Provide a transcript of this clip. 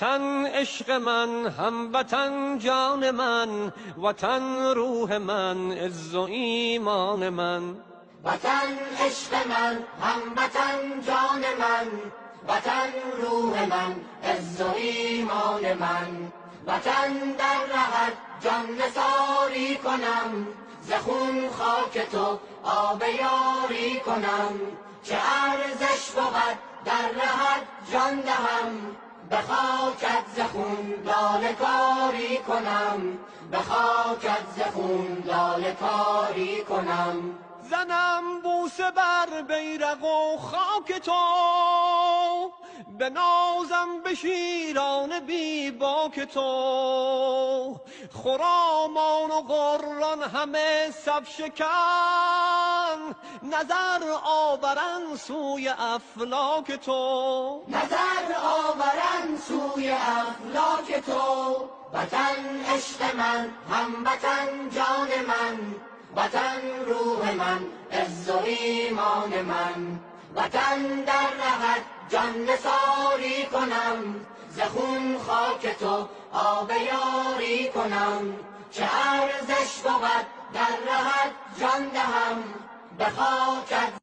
وطن عشق من، هموطن جان من، وطن روح من، عز و ایمان من. وطن عشق من، هموطن جان من، وطن روح من، عز و ایمان من. وطن در رهت جان نثاری کنم، ز خون خاک تو آب یاری کنم. چه ارزش بود در رهت جان دهم، به خاکت ز خون لاله کاری کنم، به خاکت ز خون لاله کاری کنم. زنم بوسه بر بیرق و خاک تو، بنازم به شیران بی باک تو. خرامان و غران همه صف شکن، نظر آورن سوی افلاک تو، نظر آورن سوی افلاک تو. وطن عشق من، هموطن جان من، وطن روح من، عز و ایمان من. وطن در رهت جان نثاری کنم، ز خون خاک تو آب یاری کنم. چه ارزش بود در رهت جان دهم، به خاکت